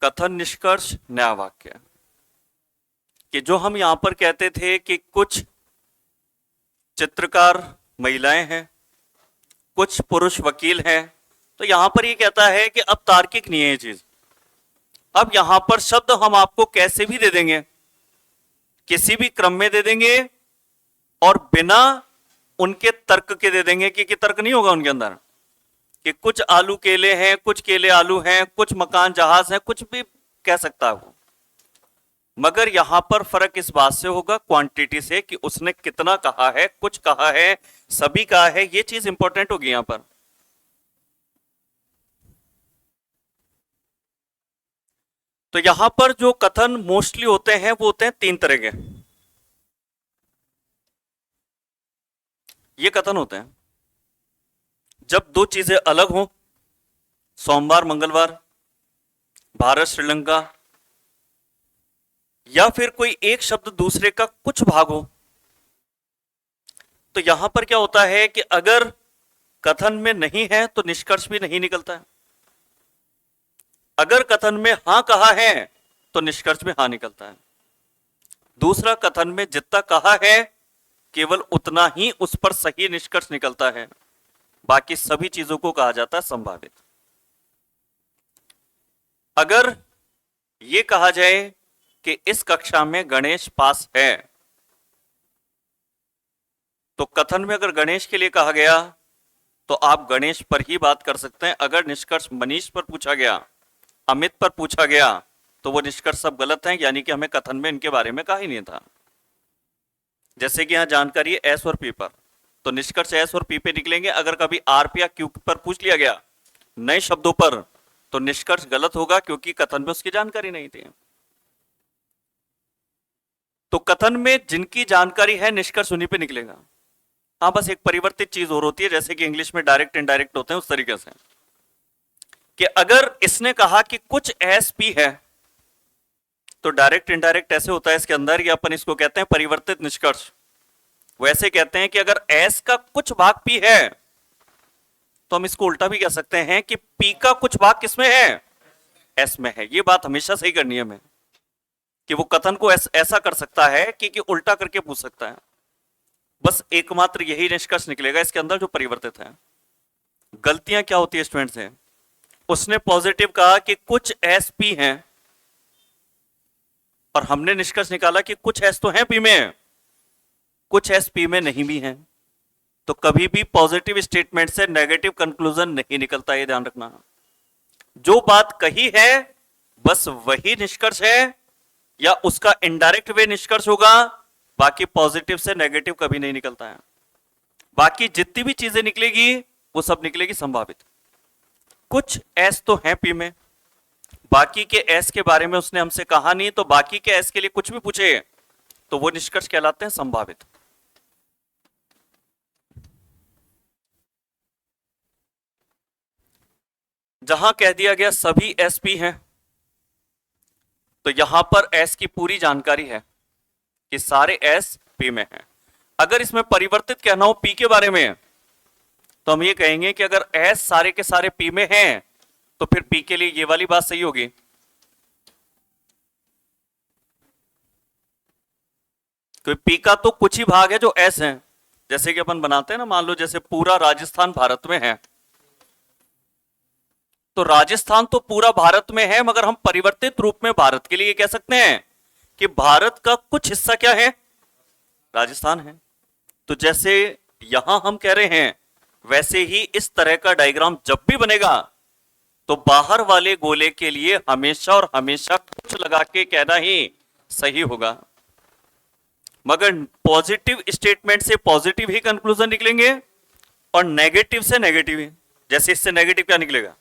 कथन निष्कर्ष न्याय वाक्य कि जो हम यहां पर कहते थे कि कुछ चित्रकार महिलाएं हैं, कुछ पुरुष वकील हैं, तो यहां पर ये कहता है कि अब तार्किक नहीं है ये चीज। अब यहां पर शब्द हम आपको कैसे भी दे देंगे, किसी भी क्रम में दे देंगे और बिना उनके तर्क के दे देंगे कि तर्क नहीं होगा उनके अंदर कि कुछ आलू केले हैं, कुछ केले आलू हैं, कुछ मकान जहाज है, कुछ भी कह सकता है वो। मगर यहां पर फर्क इस बात से होगा क्वांटिटी से कि उसने कितना कहा है, कुछ कहा है, सभी कहा है, ये चीज इंपॉर्टेंट होगी यहां पर। तो यहां पर जो कथन मोस्टली होते हैं वो होते हैं तीन तरह के। ये कथन होते हैं जब दो चीजें अलग हों, सोमवार मंगलवार, भारत श्रीलंका, या फिर कोई एक शब्द दूसरे का कुछ भाग हो। तो यहां पर क्या होता है कि अगर कथन में नहीं है तो निष्कर्ष भी नहीं निकलता है, अगर कथन में हां कहा है तो निष्कर्ष में हां निकलता है। दूसरा, कथन में जितना कहा है केवल उतना ही उस पर सही निष्कर्ष निकलता है, बाकी सभी चीजों को कहा जाता है संभावित। अगर यह कहा जाए कि इस कक्षा में गणेश पास है, तो कथन में अगर गणेश के लिए कहा गया तो आप गणेश पर ही बात कर सकते हैं। अगर निष्कर्ष मनीष पर पूछा गया, अमित पर पूछा गया, तो वो निष्कर्ष सब गलत हैं, यानी कि हमें कथन में इनके बारे में कहा ही नहीं था। जैसे कि यहां जानकारी है एस और पी पर, तो निष्कर्ष एस और पी पे निकलेंगे। अगर कभी आर पे या क्यू पर पूछ लिया गया नए शब्दों पर, तो निष्कर्ष गलत होगा क्योंकि कथन में उसकी जानकारी नहीं थी। तो कथन में जिनकी जानकारी है निष्कर्ष उन्हीं पे निकलेगा। हाँ, बस एक परिवर्तित चीज और होती है, जैसे कि इंग्लिश में डायरेक्ट इनडायरेक्ट होते हैं, उस तरीके से कि अगर इसने कहा कि कुछ एस पी है, तो डायरेक्ट इनडायरेक्ट ऐसे होता है इसके अंदर, या अपन इसको कहते हैं परिवर्तित निष्कर्ष। वैसे कहते हैं कि अगर एस का कुछ भाग पी है, तो हम इसको उल्टा भी कह सकते हैं कि पी का कुछ भाग किसमें है, एस में है। ये बात हमेशा सही करनी है हमें कि वो कथन को ऐसा कर सकता है कि उल्टा करके पूछ सकता है। बस एकमात्र यही निष्कर्ष निकलेगा इसके अंदर जो परिवर्तित है। गलतियां क्या होती है स्टूडेंट से, उसने पॉजिटिव कहा कि कुछ एस पी हैं और हमने निष्कर्ष निकाला कि कुछ एस तो हैं पी में, कुछ एस पी में नहीं भी हैं। तो कभी भी पॉजिटिव स्टेटमेंट से नेगेटिव कंक्लूजन नहीं निकलता, ये ध्यान रखना। जो बात कही है बस वही निष्कर्ष है, या उसका इनडायरेक्ट वे निष्कर्ष होगा, बाकी पॉजिटिव से नेगेटिव कभी नहीं निकलता है। बाकी जितनी भी चीजें निकलेगी वो सब निकलेगी संभावित। कुछ एस तो हैं पी में, बाकी के एस के बारे में उसने हमसे कहा नहीं, तो बाकी के एस के लिए कुछ भी पूछे तो वो निष्कर्ष कहलाते हैं संभावित। जहां कह दिया गया सभी एस पी हैं, तो यहां पर एस की पूरी जानकारी है कि सारे एस पी में हैं। अगर इसमें परिवर्तित कहना हो पी के बारे में, तो हम ये कहेंगे कि अगर एस सारे के सारे पी में हैं, तो फिर पी के लिए ये वाली बात सही होगी। तो पी का तो कुछ ही भाग है जो एस है, जैसे कि अपन बनाते हैं ना, मान लो जैसे पूरा राजस्थान भारत में है, तो राजस्थान तो पूरा भारत में है, मगर हम परिवर्तित रूप में भारत के लिए कह सकते हैं कि भारत का कुछ हिस्सा क्या है, राजस्थान है। तो जैसे यहां हम कह रहे हैं, वैसे ही इस तरह का डायग्राम जब भी बनेगा तो बाहर वाले गोले के लिए हमेशा और हमेशा कुछ लगा के कहना ही सही होगा। मगर पॉजिटिव स्टेटमेंट से पॉजिटिव ही कंक्लूजन निकलेंगे और नेगेटिव से नेगेटिव ही। जैसे इससे नेगेटिव क्या निकलेगा,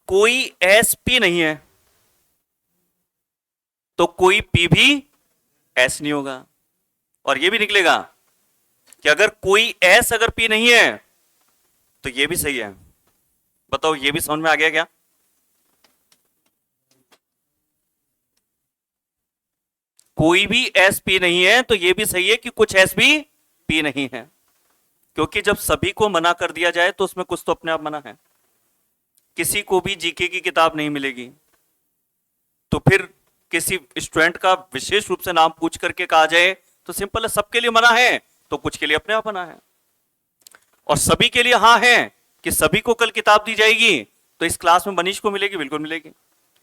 कोई एस पी नहीं है, तो कोई पी भी एस नहीं होगा। और यह भी निकलेगा कि अगर कोई एस अगर पी नहीं है तो यह भी सही है। बताओ, यह भी समझ में आ गया क्या? कोई भी एस पी नहीं है तो यह भी सही है कि कुछ एस भी पी नहीं है, क्योंकि जब सभी को मना कर दिया जाए तो उसमें कुछ तो अपने आप मना है। किसी को भी जीके की किताब नहीं मिलेगी तो फिर किसी स्टूडेंट का विशेष रूप से नाम पूछ करके कहा जाए तो सिंपल है, सबके लिए मना है तो कुछ के लिए अपने आप मना है, और सभी के लिए हाँ है कि सभी को कल किताब दी जाएगी। तो इस क्लास में मनीष को मिलेगी, बिल्कुल मिलेगी,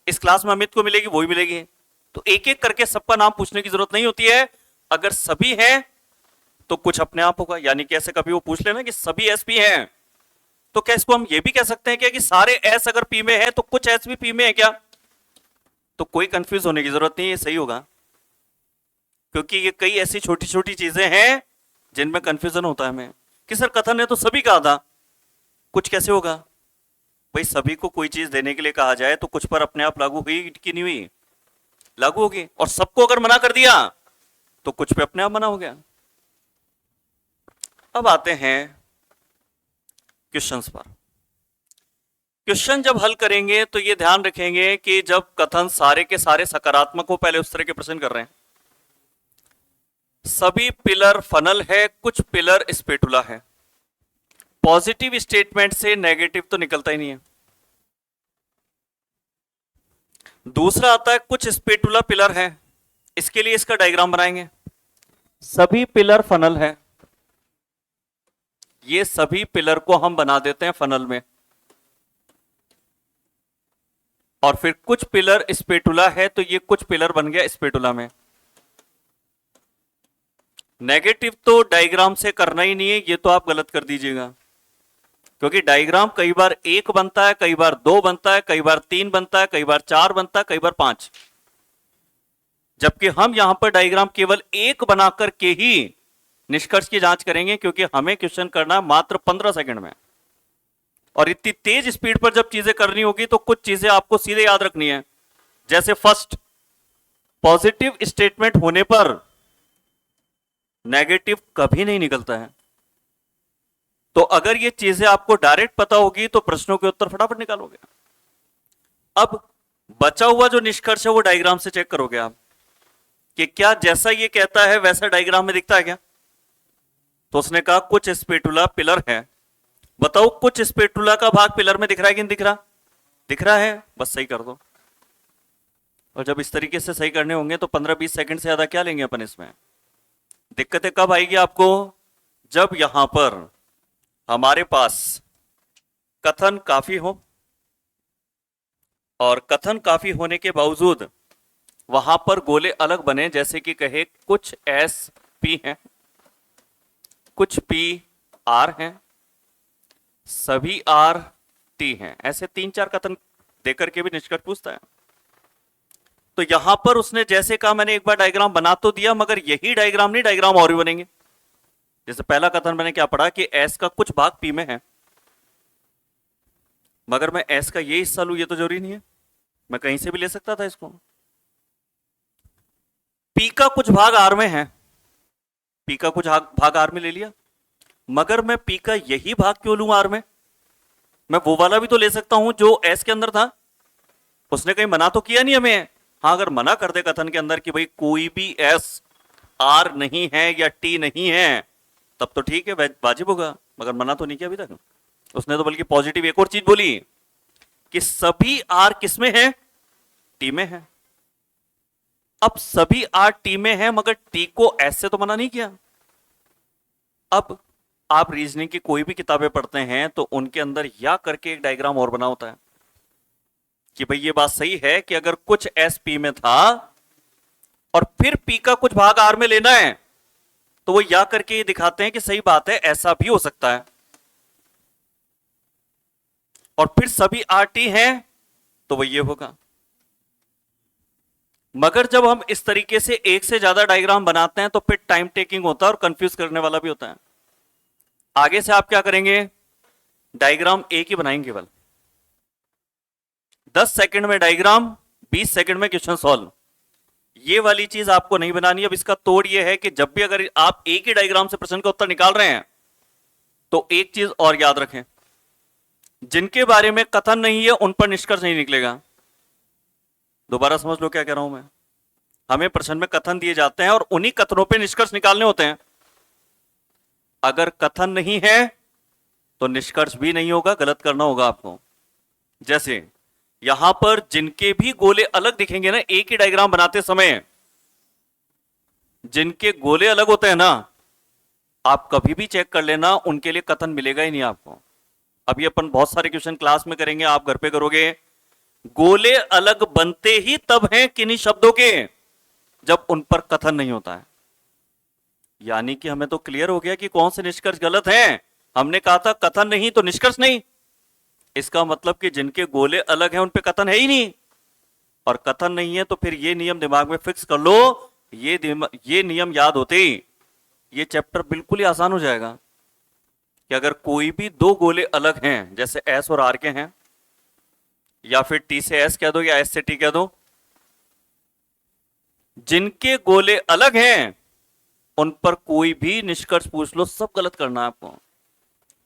इस क्लास में अमित को मिलेगी, वो भी मिलेगी। तो एक एक करके सबका नाम पूछने की जरूरत नहीं होती है। अगर सभी हैं तो कुछ अपने आप होगा, यानी कि ऐसे कभी वो पूछ लेना कि सभी एस पी हैं, तो क्या इसको हम ये भी कह सकते हैं क्या कि सारे एस अगर पी में है तो कुछ एस भी पी में है क्या? तो कोई कंफ्यूज होने की जरूरत नहीं है, ये सही होगा, क्योंकि ये कई ऐसी छोटी छोटी चीजें हैं जिनमें कंफ्यूजन होता है हमें कि सर कथन ने तो सभी कहा था, कुछ कैसे होगा? भाई सभी को कोई चीज देने के लिए कहा जाए तो कुछ पर अपने आप लागू हुई कि नहीं हुई? लागू होगी। और सबको अगर मना कर दिया तो कुछ पे अपने आप मना हो गया। अब आते हैं क्वेश्चंस पर। क्वेश्चन जब हल करेंगे तो ये ध्यान रखेंगे कि जब कथन सारे के सारे सकारात्मक हो, पहले उस तरह के प्रश्न कर रहे हैं, सभी पिलर फनल है, कुछ पिलर स्पेटुला है, पॉजिटिव स्टेटमेंट से नेगेटिव तो निकलता ही नहीं है। दूसरा आता है कुछ स्पेटुला पिलर है, इसके लिए इसका डायग्राम बनाएंगे, सभी पिलर फनल है, ये सभी पिलर को हम बना देते हैं फनल में, और फिर कुछ पिलर स्पेटुला है तो ये कुछ पिलर बन गया स्पेटुला में। नेगेटिव तो डायग्राम से करना ही नहीं है, ये तो आप गलत कर दीजिएगा, क्योंकि डायग्राम कई बार एक बनता है, कई बार दो बनता है, कई बार तीन बनता है, कई बार चार बनता है, कई बार पांच, जबकि हम यहां पर डायग्राम केवल एक बनाकर के ही निष्कर्ष की जांच करेंगे, क्योंकि हमें क्वेश्चन करना है मात्र 15 सेकंड में, और इतनी तेज स्पीड पर जब चीजें करनी होगी तो कुछ चीजें आपको सीधे याद रखनी है। जैसे फर्स्ट, पॉजिटिव स्टेटमेंट होने पर नेगेटिव कभी नहीं निकलता है, तो अगर ये चीजें आपको डायरेक्ट पता होगी तो प्रश्नों के उत्तर फटाफट निकालोगे। अब बचा हुआ जो निष्कर्ष है वो डायग्राम से चेक करोगे आप कि क्या जैसा ये कहता है वैसा डायग्राम में दिखता है क्या? तो उसने कहा कुछ स्पेटुला पिलर है, बताओ कुछ स्पेटुला का भाग पिलर में दिख रहा है कि नहीं दिख रहा? दिख रहा है, बस सही कर दो। और जब इस तरीके से सही करने होंगे तो 15-20 सेकंड से ज्यादा क्या लेंगे अपन इसमें। दिक्कतें कब आएगी आपको? जब यहां पर हमारे पास कथन काफी हो, और कथन काफी होने के बावजूद वहां पर गोले अलग बने, जैसे कि कहे कुछ एस पी हैं, कुछ पी आर हैं, सभी आर टी हैं, ऐसे 3-4 कथन देकर के भी निष्कर्ष पूछता है। तो यहां पर उसने जैसे कहा, मैंने एक बार डायग्राम बना तो दिया, मगर यही डायग्राम नहीं, डायग्राम और भी बनेंगे। जैसे पहला कथन मैंने क्या पढ़ा कि एस का कुछ भाग पी में है, मगर मैं एस का ये हिस्सा लूं ये तो जरूरी नहीं है, मैं कहीं से भी ले सकता था इसको। पी का कुछ भाग आर में है, पी का कुछ भाग आर में ले लिया, मगर मैं पी का यही भाग क्यों लूं आर में? मैं वो वाला भी तो ले सकता हूं जो एस के अंदर था। उसने कहीं मना तो किया नहीं हमें। हाँ, अगर मना कर दे कथन के अंदर कि भाई कोई भी एस आर नहीं है या टी नहीं है, तब तो ठीक है, वाजिब होगा, मगर मना तो नहीं किया अभी तक उसने। तो बल्कि पॉजिटिव एक और चीज बोली कि सभी आर किसमें है? टी में है। अब सभी आर टी में है, मगर टी को एस से तो मना नहीं किया। अब आप रीजनिंग की कोई भी किताबें पढ़ते हैं तो उनके अंदर या करके एक डायग्राम और बना होता है कि भाई ये बात सही है कि अगर कुछ एस पी में था और फिर पी का कुछ भाग आर में लेना है, तो वो या करके ये दिखाते हैं कि सही बात है, ऐसा भी हो सकता है। और फिर सभी आर टी है तो वो ये होगा। मगर जब हम इस तरीके से एक से ज्यादा डायग्राम बनाते हैं तो फिर टाइम टेकिंग होता है और कंफ्यूज करने वाला भी होता है। आगे से आप क्या करेंगे, डायग्राम एक ही बनाएंगे केवल, 10 सेकंड में डायग्राम, 20 सेकंड में क्वेश्चन सॉल्व। ये वाली चीज आपको नहीं बनानी। अब इसका तोड़ ये है कि जब भी अगर आप एक ही डायग्राम से प्रश्न का उत्तर निकाल रहे हैं तो एक चीज और याद रखें, जिनके बारे में कथन नहीं है उन पर निष्कर्ष नहीं निकलेगा। दोबारा समझ लो क्या कह रहा हूं मैं। हमें प्रश्न में कथन दिए जाते हैं और उन्हीं कथनों पे निष्कर्ष निकालने होते हैं। अगर कथन नहीं है तो निष्कर्ष भी नहीं होगा, गलत करना होगा आपको। जैसे यहां पर जिनके भी गोले अलग दिखेंगे ना एक ही डायग्राम बनाते समय, जिनके गोले अलग होते हैं ना, आप कभी भी चेक कर लेना, उनके लिए कथन मिलेगा ही नहीं आपको। अभी अपन बहुत सारे क्वेश्चन क्लास में करेंगे, आप घर पे करोगे। गोले अलग बनते ही तब हैं किन्हीं शब्दों के जब उन पर कथन नहीं होता है। यानी कि हमें तो क्लियर हो गया कि कौन से निष्कर्ष गलत हैं। हमने कहा था कथन नहीं तो निष्कर्ष नहीं, इसका मतलब कि जिनके गोले अलग हैं उन पे कथन है ही नहीं, और कथन नहीं है तो फिर ये नियम दिमाग में फिक्स कर लो। ये नियम याद होते ही ये चैप्टर बिल्कुल ही आसान हो जाएगा कि अगर कोई भी दो गोले अलग हैं, जैसे एस और आर के हैं, या फिर टी से एस कह दो या एस से टी कह दो, जिनके गोले अलग हैं उन पर कोई भी निष्कर्ष पूछ लो, सब गलत करना है आपको।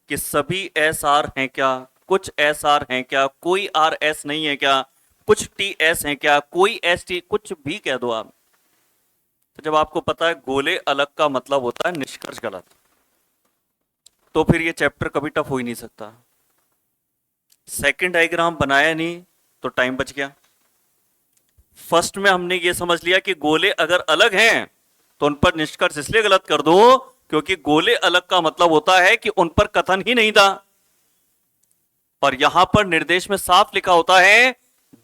कि सभी एस आर हैं क्या, कुछ एस आर हैं क्या, कोई आर एस नहीं है क्या, कुछ टी एस हैं क्या, कोई एस टी, कुछ भी कह दो आप। तो जब आपको पता है गोले अलग का मतलब होता है निष्कर्ष गलत, तो फिर ये चैप्टर कभी टफ हो ही नहीं सकता। सेकंड डायग्राम बनाया नहीं तो टाइम बच गया। फर्स्ट में हमने ये समझ लिया कि गोले अगर अलग हैं तो उन पर निष्कर्ष इसलिए गलत कर दो क्योंकि गोले अलग का मतलब होता है कि उन पर कथन ही नहीं था। और यहां पर निर्देश में साफ लिखा होता है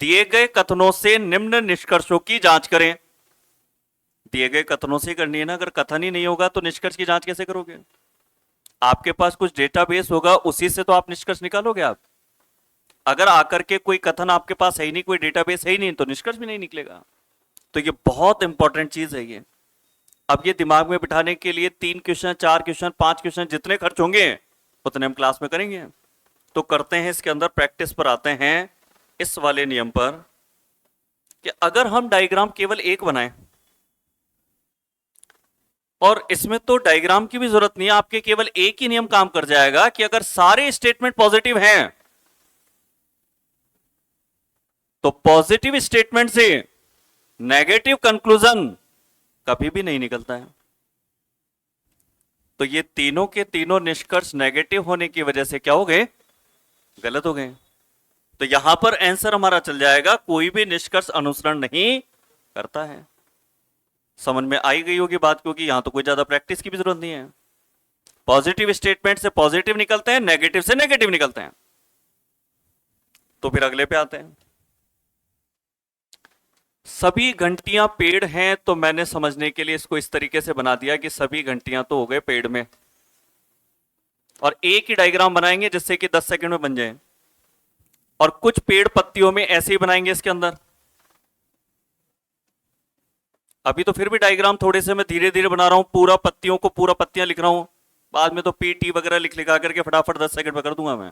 दिए गए कथनों से निम्न निष्कर्षों की जांच करें। दिए गए कथनों से करनी है ना, अगर कथन ही नहीं होगा तो निष्कर्ष की जांच कैसे करोगे? आपके पास कुछ डेटाबेस होगा, उसी से तो आप निष्कर्ष निकालोगे। आप अगर आकर के कोई कथन आपके पास है ही नहीं, कोई डेटाबेस है ही नहीं, तो निष्कर्ष भी नहीं निकलेगा। तो ये बहुत इंपॉर्टेंट चीज है ये। अब ये दिमाग में बिठाने के लिए 3 क्वेश्चन, 4 क्वेश्चन, 5 क्वेश्चन जितने खर्च होंगे उतने हम क्लास में करेंगे। तो करते हैं इसके अंदर, प्रैक्टिस पर आते हैं इस वाले नियम पर कि अगर हम डायग्राम केवल एक बनाएं, और इसमें तो डायग्राम की भी जरूरत नहीं है, आपके केवल एक ही नियम काम कर जाएगा कि अगर सारे स्टेटमेंट पॉजिटिव हैं तो पॉजिटिव स्टेटमेंट से नेगेटिव कंक्लूजन कभी भी नहीं निकलता है। तो ये तीनों के तीनों निष्कर्ष नेगेटिव होने की वजह से क्या हो गए? गलत हो गए। तो यहां पर आंसर हमारा चल जाएगा कोई भी निष्कर्ष अनुसरण नहीं करता है। समझ में आई गई होगी बात, क्योंकि यहां तो कोई ज्यादा प्रैक्टिस की भी जरूरत नहीं है। पॉजिटिव स्टेटमेंट से पॉजिटिव निकलते हैं, नेगेटिव से नेगेटिव निकलते हैं। तो फिर अगले पे आते हैं। सभी घंटियां पेड़ हैं, तो मैंने समझने के लिए इसको इस तरीके से बना दिया कि सभी घंटियां तो हो गए पेड़ में, और एक ही डायग्राम बनाएंगे जिससे कि 10 सेकंड में बन जाए। और कुछ पेड़ पत्तियों में ऐसे ही बनाएंगे इसके अंदर। अभी तो फिर भी डायग्राम थोड़े से मैं धीरे धीरे बना रहा हूं, पूरा पत्तियों को पूरा पत्तियां लिख रहा हूं। बाद में तो पीटी वगैरह लिखा करके फटाफट 10 सेकंड में कर दूंगा मैं।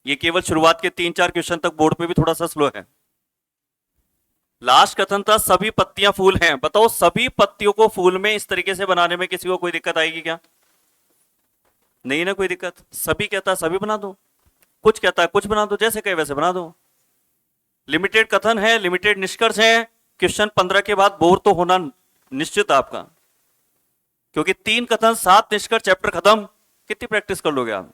ये केवल शुरुआत के 3-4 क्वेश्चन तक बोर्ड पे भी थोड़ा सा स्लो है। लास्ट कथन था सभी पत्तियां फूल हैं। बताओ सभी पत्तियों को फूल में इस तरीके से बनाने में किसी को कोई दिक्कत आएगी क्या? नहीं ना, कोई दिक्कत। सभी कहता है सभी बना दो, कुछ कहता है कुछ बना दो, जैसे कहे वैसे बना दो। लिमिटेड कथन है, लिमिटेड निष्कर्ष है। क्वेश्चन 15 के बाद बोर तो होना निश्चित आपका, क्योंकि 3 कथन 7 निष्कर्ष, चैप्टर खत्म। कितनी प्रैक्टिस कर लोगे आप?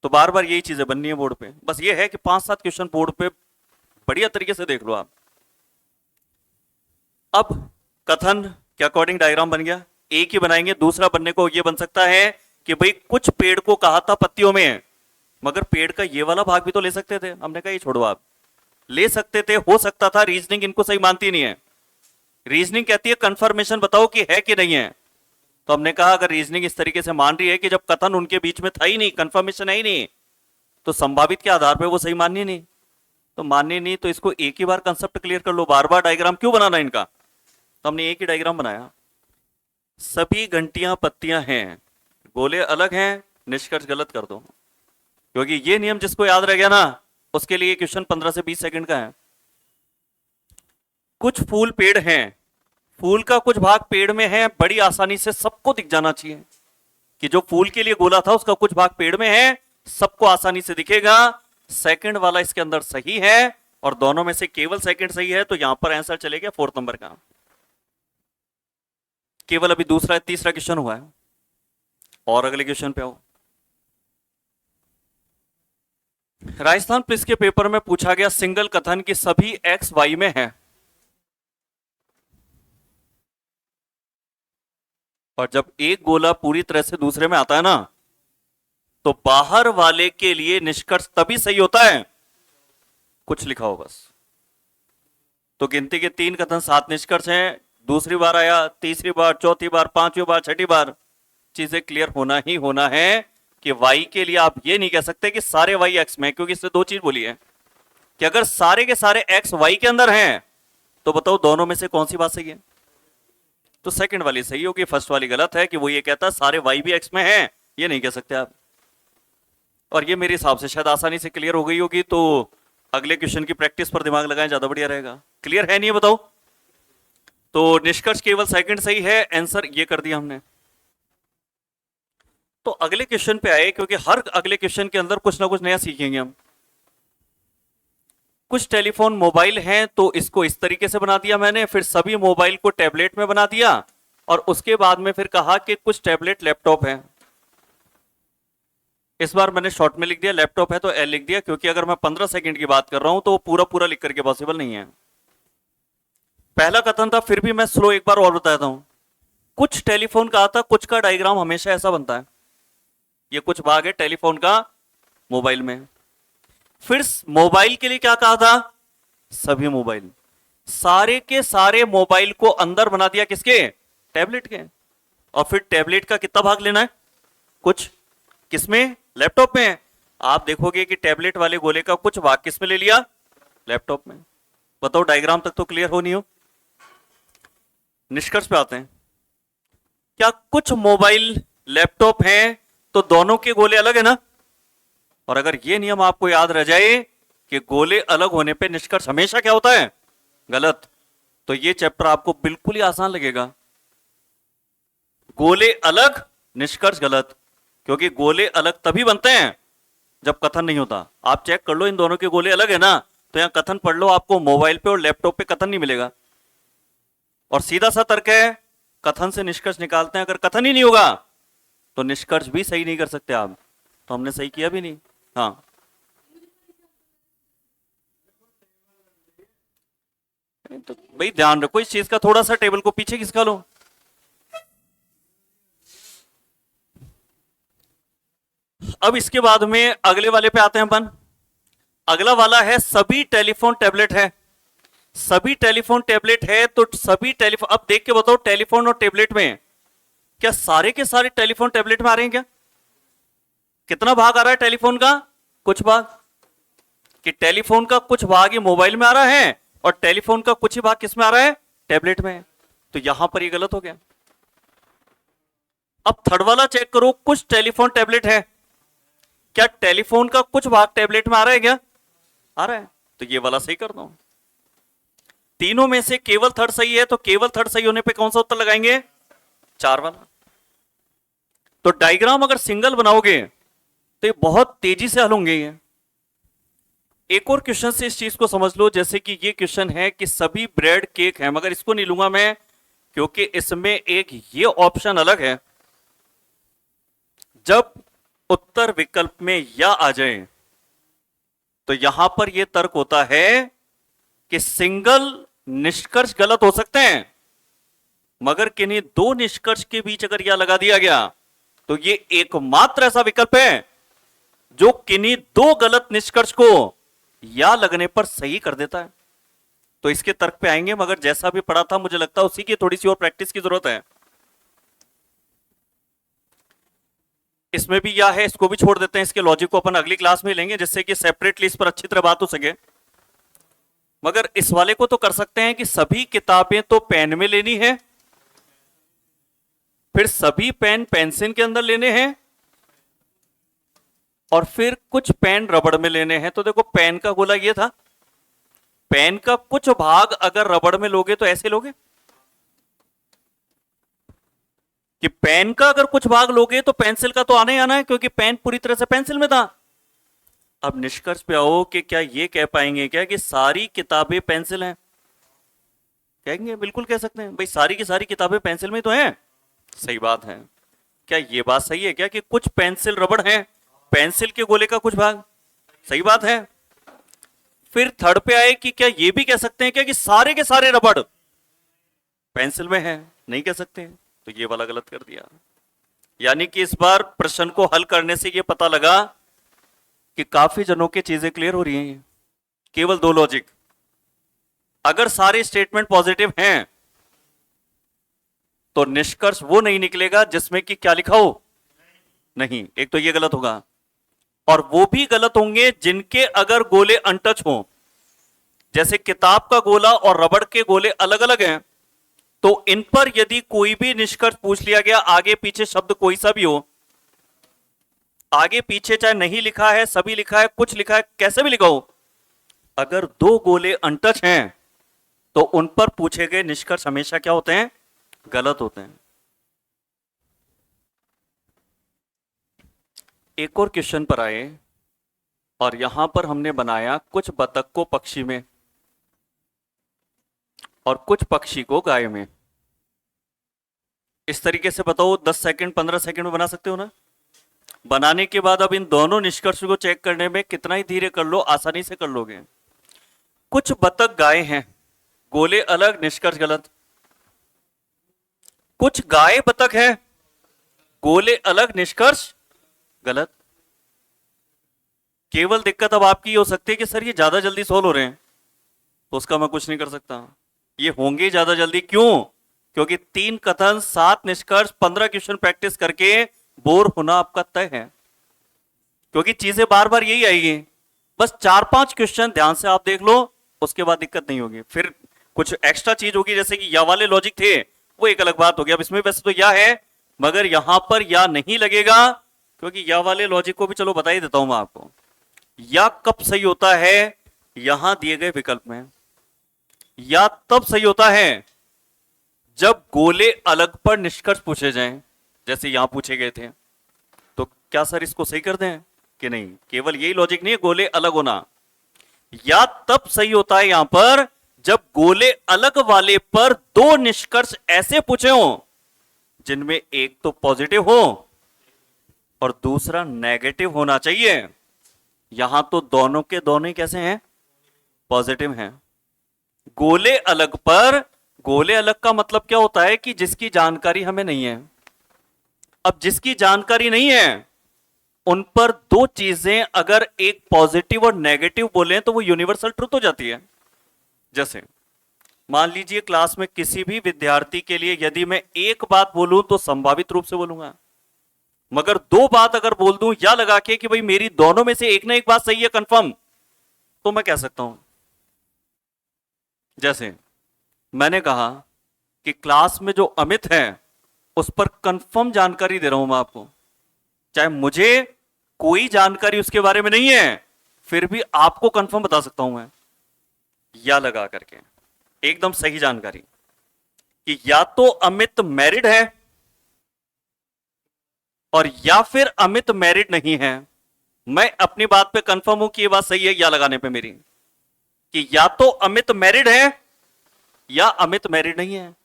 तो बार बार यही चीजें बननी है बोर्ड पे। बस ये है कि 5-7 क्वेश्चन बोर्ड पे बढ़िया तरीके से देख लो आप। अब कथन के अकॉर्डिंग डायग्राम बन गया, एक ही बनाएंगे। दूसरा बनने को ये बन सकता है कि भाई कुछ पेड़ को कहा था पत्तियों में, मगर पेड़ का ये वाला भाग भी तो ले सकते थे। हमने कहा ये छोड़ो, आप ले सकते थे, हो सकता था। रीजनिंग इनको सही मानती नहीं है। रीजनिंग कहती है कंफर्मेशन बताओ कि है कि नहीं है। तो हमने कहा अगर रीजनिंग इस तरीके से मान रही है कि जब कथन उनके बीच में था ही नहीं, कंफर्मेशन है ही नहीं, तो संभावित के आधार पर वो सही माननी नहीं। तो माननी नहीं तो इसको एक ही बार कंसेप्ट क्लियर कर लो। बार बार डायग्राम क्यों बनाना इनका? तो हमने एक ही डायग्राम बनाया। सभी घंटियां पत्तियां हैं, गोले अलग हैं, निष्कर्ष गलत कर दो। क्योंकि ये नियम जिसको याद रह गया ना, उसके लिए क्वेश्चन 15 से 20 सेकंड का है। कुछ फूल पेड़ हैं, फूल का कुछ भाग पेड़ में है, बड़ी आसानी से सबको दिख जाना चाहिए कि जो फूल के लिए गोला था उसका कुछ भाग पेड़ में है, सबको आसानी से दिखेगा। सेकंड वाला इसके अंदर सही है, और दोनों में से केवल सेकंड सही है, तो यहां पर आंसर चलेगा 4th नंबर का। केवल अभी दूसरा तीसरा क्वेश्चन हुआ है, और अगले क्वेश्चन पे आओ। राजस्थान पुलिस के पेपर में पूछा गया सिंगल कथन कि सभी एक्स वाई में है, और जब एक गोला पूरी तरह से दूसरे में आता है ना, तो बाहर वाले के लिए निष्कर्ष तभी सही होता है, कुछ लिखा हो बस। तो गिनती के 3 कथन 7 निष्कर्ष हैं, दूसरी बार आया, तीसरी बार, चौथी बार, 5वीं बार, 6ठी बार, चीजें क्लियर होना ही होना है कि वाई के लिए आप ये नहीं कह सकते कि सारे वाई एक्स में, क्योंकि इससे 2 चीज बोली है कि अगर सारे के सारे एक्स वाई के अंदर हैं तो बताओ दोनों में से कौन सी बात सही है। तो सेकंड वाली सही होगी, फर्स्ट वाली गलत है कि वो ये कहता है सारे वाई भी एक्स में हैं, ये नहीं कह सकते आप। और ये मेरे हिसाब से शायद आसानी से क्लियर हो गई होगी, तो अगले क्वेश्चन की प्रैक्टिस पर दिमाग लगाएं, ज्यादा बढ़िया रहेगा। क्लियर है नहीं है बताओ? तो निष्कर्ष केवल सेकंड सही है, आंसर ये कर दिया हमने। तो अगले क्वेश्चन पे आए, क्योंकि हर अगले क्वेश्चन के अंदर कुछ ना कुछ नया सीखेंगे हम। कुछ टेलीफोन मोबाइल हैं तो इसको इस तरीके से बना दिया मैंने, फिर सभी मोबाइल को टैबलेट में बना दिया, और उसके बाद में फिर कहा कि कुछ टैबलेट लैपटॉप है। इस बार मैंने शॉर्ट में लिख दिया, लैपटॉप है तो एल लिख दिया, क्योंकि अगर मैं 15 सेकंड की बात कर रहा हूं तो वो पूरा पूरा लिख करके पॉसिबल नहीं है। पहला कथन था, फिर भी मैं स्लो एक बार और बताता हूं। कुछ टेलीफोन का आता, कुछ का डायग्राम हमेशा ऐसा बनता है, ये कुछ भाग है टेलीफोन का मोबाइल में। फिर मोबाइल के लिए क्या कहा था, सभी मोबाइल, सारे के सारे मोबाइल को अंदर बना दिया किसके, टैबलेट के। और फिर टैबलेट का कितना भाग लेना है, कुछ किसमें, लैपटॉप में। आप देखोगे कि टैबलेट वाले गोले का कुछ भाग किसमें ले लिया, लैपटॉप में। बताओ डायग्राम तक तो क्लियर हो नहीं हो? निष्कर्ष पे आते हैं। क्या कुछ मोबाइल लैपटॉप हैं तो दोनों के गोले अलग है ना? और अगर ये नियम आपको याद रह जाए कि गोले अलग होने पे निष्कर्ष हमेशा क्या होता है, गलत, तो ये चैप्टर आपको बिल्कुल ही आसान लगेगा। गोले अलग, निष्कर्ष गलत, क्योंकि गोले अलग तभी बनते हैं जब कथन नहीं होता। आप चेक कर लो इन दोनों के गोले अलग है ना, तो यहां कथन पढ़ लो, आपको मोबाइल पे और लैपटॉप पे कथन नहीं मिलेगा। और सीधा सा तर्क है, कथन से निष्कर्ष निकालते हैं, अगर कथन ही नहीं होगा तो निष्कर्ष भी सही नहीं कर सकते आप, तो हमने सही किया भी नहीं। हाँ, तो भाई ध्यान रखो इस चीज का, थोड़ा सा टेबल को पीछे खिसका लो। अब इसके बाद में अगले वाले पे आते हैं अपन। अगला वाला है सभी टेलीफोन टैबलेट है। सभी टेलीफोन टैबलेट है तो सभी टेलीफोन, अब देख के बताओ टेलीफोन और टैबलेट में क्या सारे के सारे टेलीफोन टैबलेट में आ रहे हैं क्या? कितना भाग आ रहा है टेलीफोन का, कुछ भाग, कि टेलीफोन का कुछ भाग ये मोबाइल में आ रहा है और टेलीफोन का कुछ ही भाग किस में आ रहा है, टैबलेट में। तो यहां पर ये गलत हो गया। अब थर्ड वाला चेक करो, कुछ टेलीफोन टैबलेट है, क्या टेलीफोन का कुछ भाग टैबलेट में आ रहा है क्या, आ रहा है, तो ये वाला सही कर दो। तीनों में से केवल थर्ड सही है, तो केवल थर्ड सही होने पे कौन सा उत्तर लगाएंगे, 4 वाला। तो डायग्राम अगर सिंगल बनाओगे तो ये बहुत तेजी से हल होंगे ये। एक और क्वेश्चन से इस चीज को समझ लो, जैसे कि ये क्वेश्चन है कि सभी ब्रेड केक है, मगर इसको नहीं लूंगा मैं क्योंकि इसमें एक ये ऑप्शन अलग है, जब उत्तर विकल्प में या आ जाए तो यहां पर यह तर्क होता है कि सिंगल निष्कर्ष गलत हो सकते हैं, मगर किन्हीं 2 निष्कर्ष के बीच अगर या लगा दिया गया तो ये एकमात्र ऐसा विकल्प है जो किन्हीं 2 गलत निष्कर्ष को या लगने पर सही कर देता है। तो इसके तर्क पे आएंगे, मगर जैसा भी पढ़ा था मुझे लगता है उसी की थोड़ी सी और प्रैक्टिस की जरूरत है। इसमें भी या है, इसको भी छोड़ देते हैं, इसके लॉजिक को अपन अगली क्लास में लेंगे जिससे कि सेपरेटली इस पर अच्छी तरह बात हो सके। मगर इस वाले को तो कर सकते हैं कि सभी किताबें तो पेन में लेनी है, फिर सभी पेन पेंसिल के अंदर लेने हैं, और फिर कुछ पेन रबड़ में लेने हैं। तो देखो पेन का गोला ये था, पेन का कुछ भाग अगर रबड़ में लोगे तो ऐसे लोगे कि पेन का अगर कुछ भाग लोगे तो पेंसिल का तो आना ही आना है, क्योंकि पेन पूरी तरह से पेंसिल में था। अब निष्कर्ष पे आओ कि क्या ये कह पाएंगे क्या कि सारी किताबें पेंसिल हैं? कहेंगे, बिल्कुल कह सकते हैं, भाई सारी की सारी किताबें पेंसिल में तो हैं। सही बात है। क्या ये बात सही है क्या कि कुछ पेंसिल रबड़ हैं, पेंसिल के गोले का कुछ भाग? सही बात है। फिर थर्ड पे आए कि क्या ये भी कह सकते हैं क्या कि सारे के सारे रबड़ पेंसिल में है? नहीं कह सकते, तो ये वाला गलत कर दिया। यानी कि इस बार प्रश्न को हल करने से ये पता लगा कि काफी जनों की चीजें क्लियर हो रही हैं। केवल दो लॉजिक, अगर सारे स्टेटमेंट पॉजिटिव हैं तो निष्कर्ष वो नहीं निकलेगा जिसमें कि क्या लिखा हो नहीं, एक तो ये गलत होगा, और वो भी गलत होंगे जिनके अगर गोले अनटच हो। जैसे किताब का गोला और रबड़ के गोले अलग अलग हैं, तो इन पर यदि कोई भी निष्कर्ष पूछ लिया गया, आगे पीछे शब्द कोई सा भी हो, आगे पीछे चाहे नहीं लिखा है, सभी लिखा है, कुछ लिखा है, कैसे भी लिखा हो, अगर दो गोले अनटच हैं तो उन पर पूछे गए निष्कर्ष हमेशा क्या होते हैं? गलत होते हैं। एक और क्वेश्चन पर आए, और यहां पर हमने बनाया कुछ बतख को पक्षी में और कुछ पक्षी को गाय में। इस तरीके से बताओ, 10 सेकंड 15 सेकंड में बना सकते हो ना? बनाने के बाद अब इन दोनों निष्कर्ष को चेक करने में कितना ही धीरे कर लो, आसानी से कर लोगे। कुछ बतख गाय हैं, गोले अलग, निष्कर्ष गलत। कुछ गाय बतख है, गोले अलग, निष्कर्ष गलत। केवल दिक्कत अब आपकी हो सकती है कि सर ये ज्यादा जल्दी सोल्व हो रहे हैं, तो उसका मैं कुछ नहीं कर सकता। ये होंगे ज्यादा जल्दी, क्यों? क्योंकि 3 कथन 7 निष्कर्ष 15 क्वेश्चन प्रैक्टिस करके बोर होना आपका तय है, क्योंकि चीजें बार बार यही आएगी। बस 4-5 क्वेश्चन ध्यान से आप देख लो, उसके बाद दिक्कत नहीं होगी। फिर कुछ एक्स्ट्रा चीज होगी, जैसे कि या वाले लॉजिक थे, वो एक अलग बात होगी। अब इसमें वैसे तो या है, मगर यहां पर या नहीं लगेगा, क्योंकि या वाले लॉजिक को भी चलो बता ही देता हूं मैं आपको। या कब सही होता है? यहां दिए गए विकल्प में। या तब सही होता है जब गोले अलग पर निष्कर्ष पूछे जाएं, जैसे यहां पूछे गए थे। तो क्या सर इसको सही कर दें कि नहीं? केवल यही लॉजिक नहीं है, गोले अलग होना। या तब सही होता है यहां पर जब गोले अलग वाले पर 2 निष्कर्ष ऐसे पूछे हो जिनमें एक तो पॉजिटिव हो और दूसरा नेगेटिव होना चाहिए। यहां तो दोनों के दोनों ही कैसे हैं? पॉजिटिव हैं। गोले अलग पर, गोले अलग का मतलब क्या होता है कि जिसकी जानकारी हमें नहीं है। अब जिसकी जानकारी नहीं है, उन पर 2 चीजें अगर एक पॉजिटिव और नेगेटिव बोले तो वो यूनिवर्सल ट्रुथ हो जाती है। जैसे मान लीजिए क्लास में किसी भी विद्यार्थी के लिए यदि मैं एक बात बोलूं तो संभावित रूप से बोलूंगा, मगर 2 बात अगर बोल दूं या लगा के कि भाई मेरी दोनों में से एक ना एक बात सही है कंफर्म, तो मैं कह सकता हूं। जैसे मैंने कहा कि क्लास में जो अमित है उस पर कंफर्म जानकारी दे रहा हूं मैं आपको, चाहे मुझे कोई जानकारी उसके बारे में नहीं है, फिर भी आपको कंफर्म बता सकता हूं मैं, या लगा करके एकदम सही जानकारी कि या तो अमित मैरिड है और या फिर अमित मैरिड नहीं है। मैं अपनी बात पे कंफर्म हूं कि यह बात सही है या लगाने पे मेरी, कि या तो अमित मैरिड है या अमित मैरिड नहीं है।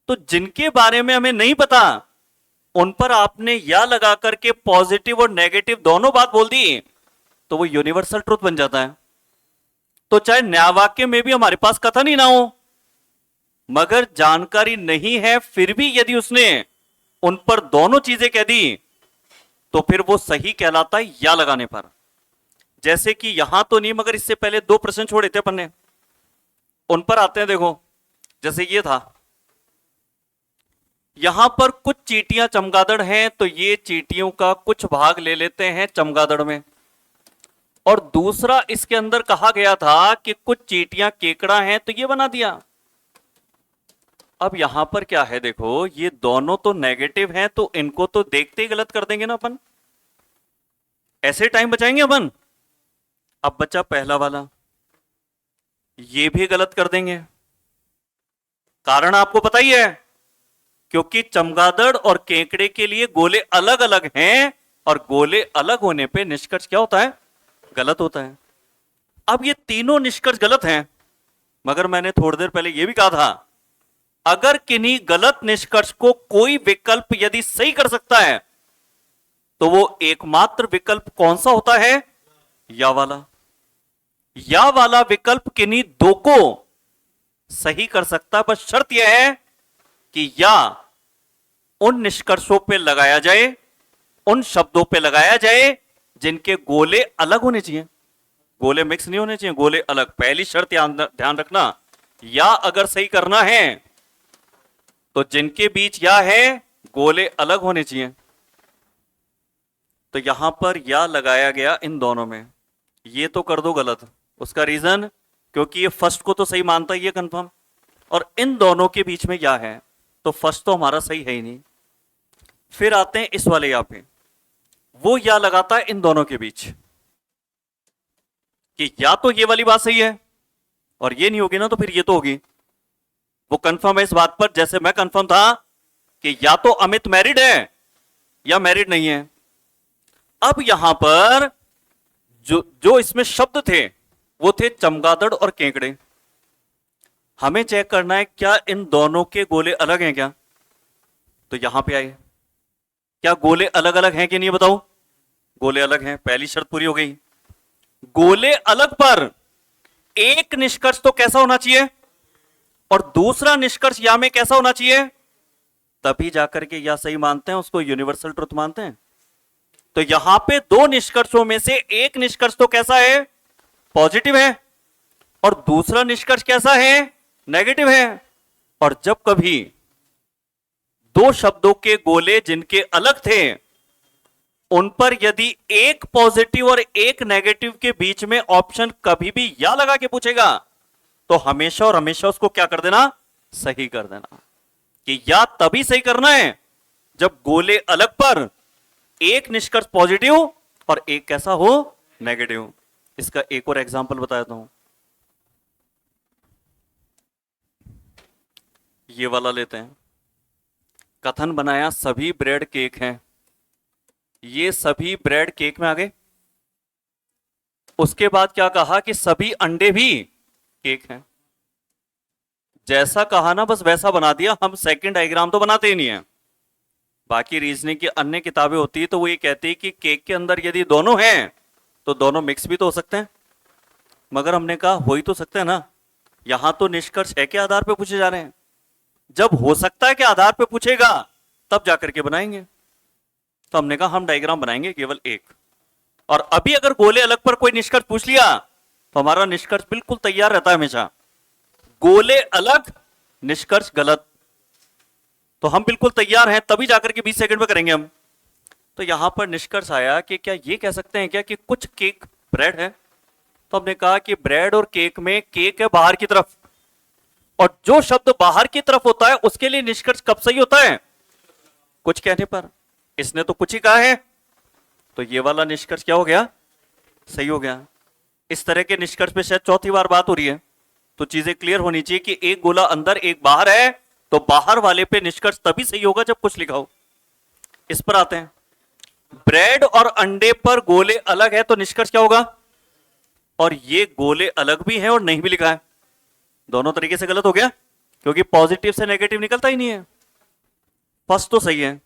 तो जिनके बारे में हमें नहीं पता उन पर आपने या लगा करके पॉजिटिव और नेगेटिव दोनों बात बोल दी, तो वो यूनिवर्सल ट्रुथ बन जाता है। तो चाहे न्याय वाक्य में भी हमारे पास कथन ही ना हो, मगर जानकारी नहीं है, फिर भी यदि उसने उन पर दोनों चीजें कह दी तो फिर वो सही कहलाता है या लगाने पर। जैसे कि यहां तो नहीं, मगर इससे पहले 2 प्रश्न छोड़े थे अपन ने, उन पर आते हैं। देखो जैसे ये था, यहां पर कुछ चींटियां चमगादड़ हैं, तो ये चींटियों का कुछ भाग ले लेते हैं चमगादड़ में। और दूसरा इसके अंदर कहा गया था कि कुछ चींटियां केकड़ा हैं, तो ये बना दिया। अब यहां पर क्या है, देखो ये दोनों तो नेगेटिव हैं, तो इनको तो देखते ही गलत कर देंगे ना अपन, ऐसे टाइम बचाएंगे अपन। अब बचा पहला वाला, ये भी गलत कर देंगे। कारण आपको पता ही है, क्योंकि चमगादड़ और केकड़े के लिए गोले अलग अलग हैं, और गोले अलग होने पे निष्कर्ष क्या होता है? गलत होता है। अब ये तीनों निष्कर्ष गलत हैं, मगर मैंने थोड़ी देर पहले यह भी कहा था, अगर किन्हीं गलत निष्कर्ष को कोई विकल्प यदि सही कर सकता है, तो वो एकमात्र विकल्प कौन सा होता है? या वाला विकल्प किन्हीं दो को सही कर सकता है, बस शर्त यह है कि या उन निष्कर्षों पे लगाया जाए, उन शब्दों पे लगाया जाए जिनके गोले अलग होने चाहिए, गोले मिक्स नहीं होने चाहिए, गोले अलग। पहली शर्त ध्यान रखना, या अगर सही करना है तो जिनके बीच या है गोले अलग होने चाहिए। तो यहां पर या लगाया गया इन दोनों में, ये तो कर दो गलत। उसका रीजन, क्योंकि ये फर्स्ट को तो सही मानता ही है कंफर्म, और इन दोनों के बीच में या है, तो फर्स्ट तो हमारा सही है ही नहीं। फिर आते हैं इस वाले या पे, वो या लगाता है इन दोनों के बीच कि या तो ये वाली बात सही है और ये नहीं होगी ना तो फिर ये तो होगी। वो कंफर्म है इस बात पर, जैसे मैं कंफर्म था कि या तो अमित मैरिड है या मैरिड नहीं है। अब यहां पर जो इसमें शब्द थे वो थे चमगादड़ और केकड़े। हमें चेक करना है क्या इन दोनों के गोले अलग हैं क्या। तो यहां पे आए, क्या गोले अलग अलग हैं कि नहीं बताओ। गोले अलग हैं, पहली शर्त पूरी हो गई। गोले अलग पर एक निष्कर्ष तो कैसा होना चाहिए और दूसरा निष्कर्ष या में कैसा होना चाहिए, तभी जाकर के या सही मानते हैं, उसको यूनिवर्सल ट्रुथ मानते हैं। तो यहां पे दो निष्कर्षों में से एक निष्कर्ष तो कैसा है, पॉजिटिव है, और दूसरा निष्कर्ष कैसा है, नेगेटिव है। और जब कभी दो शब्दों के गोले जिनके अलग थे उन पर यदि एक पॉजिटिव और एक नेगेटिव के बीच में ऑप्शन कभी भी या लगा के पूछेगा तो हमेशा और हमेशा उसको क्या कर देना, सही कर देना। कि या तभी सही करना है जब गोले अलग पर एक निष्कर्ष पॉजिटिव और एक कैसा हो, नेगेटिव। इसका एक और एग्जांपल बता देता हूं, ये वाला लेते हैं। कथन बनाया सभी ब्रेड केक हैं, ये सभी ब्रेड केक में आ गए। उसके बाद क्या कहा कि सभी अंडे भी केक हैं। जैसा कहा ना बस वैसा बना दिया। हम सेकंड डायग्राम तो बनाते ही नहीं है। बाकी रीजनिंग की अन्य किताबें होती है तो वो ये कहती है कि केक के अंदर यदि दोनों हैं तो दोनों मिक्स भी तो हो सकते हैं, मगर हमने कहा हो ही तो सकते हैं ना। यहां तो निष्कर्ष है के आधार पर पूछे जा रहे हैं, जब हो सकता है कि आधार पे पूछेगा तब जाकर के बनाएंगे। तो हमने कहा हम डायग्राम बनाएंगे केवल एक, और अभी अगर गोले अलग पर कोई निष्कर्ष पूछ लिया तो हमारा निष्कर्ष बिल्कुल तैयार रहता है हमेशा। गोले अलग, निष्कर्ष गलत, तो हम बिल्कुल तैयार हैं, तभी जाकर के 20 सेकंड में करेंगे हम। तो यहां पर निष्कर्ष आया कि क्या ये कह सकते हैं क्या कि कुछ केक ब्रेड है। तो हमने कहा कि ब्रेड और केक में केक है बाहर की तरफ, और जो शब्द बाहर की तरफ होता है उसके लिए निष्कर्ष कब सही होता है, कुछ कहने पर। इसने तो कुछ ही कहा है तो ये वाला निष्कर्ष क्या हो गया, सही हो गया। इस तरह के निष्कर्ष पे शायद चौथी बार बात हो रही है, तो चीजें क्लियर होनी चाहिए कि एक गोला अंदर एक बाहर है तो बाहर वाले पे निष्कर्ष तभी सही होगा जब कुछ लिखा हो। इस पर आते हैं, ब्रेड और अंडे पर गोले अलग है तो निष्कर्ष क्या होगा, और ये गोले अलग भी है और नहीं भी लिखा है, दोनों तरीके से गलत हो गया, क्योंकि पॉजिटिव से नेगेटिव निकलता ही नहीं है। फर्स्ट तो सही है,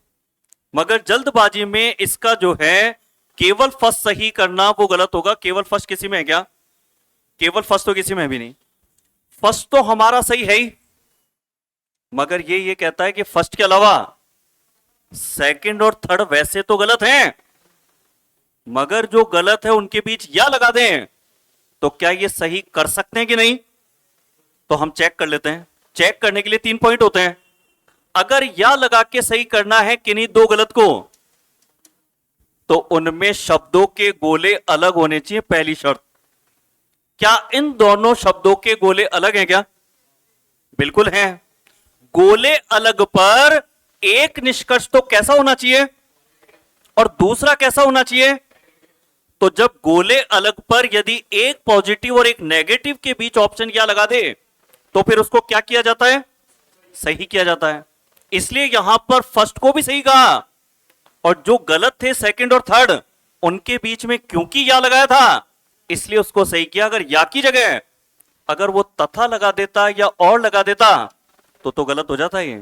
मगर जल्दबाजी में इसका जो है केवल फर्स्ट सही करना वो गलत होगा। केवल फर्स्ट किसी में है क्या, केवल फर्स्ट तो किसी में भी नहीं। फर्स्ट तो हमारा सही है ही, मगर ये कहता है कि फर्स्ट के अलावा सेकंड और थर्ड वैसे तो गलत हैं, मगर जो गलत है उनके बीच या लगा दें तो क्या ये सही कर सकते हैं कि नहीं। तो हम चेक कर लेते हैं। चेक करने के लिए 3 पॉइंट होते हैं। अगर या लगा के सही करना है किन्हीं दो गलत को तो उनमें शब्दों के गोले अलग होने चाहिए, पहली शर्त। क्या इन दोनों शब्दों के गोले अलग हैं क्या, बिल्कुल हैं। गोले अलग पर एक निष्कर्ष तो कैसा होना चाहिए और दूसरा कैसा होना चाहिए। तो जब गोले अलग पर यदि एक पॉजिटिव और एक नेगेटिव के बीच ऑप्शन या लगा दे तो फिर उसको क्या किया जाता है, सही किया जाता है। इसलिए यहां पर फर्स्ट को भी सही कहा, और जो गलत थे सेकंड और थर्ड उनके बीच में क्योंकि या लगाया था इसलिए उसको सही किया। अगर या की जगह अगर वो तथा लगा देता या और लगा देता तो गलत हो जाता है,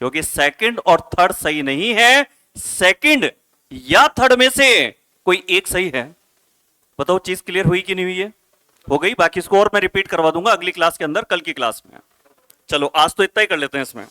क्योंकि सेकंड और थर्ड सही नहीं है। सेकंड या थर्ड में से कोई एक सही है। बताओ चीज क्लियर हुई कि नहीं हुई है? हो गई। बाकी इसको और मैं रिपीट करवा दूंगा अगली क्लास के अंदर, कल की क्लास में। चलो आज तो इतना ही कर लेते हैं इसमें।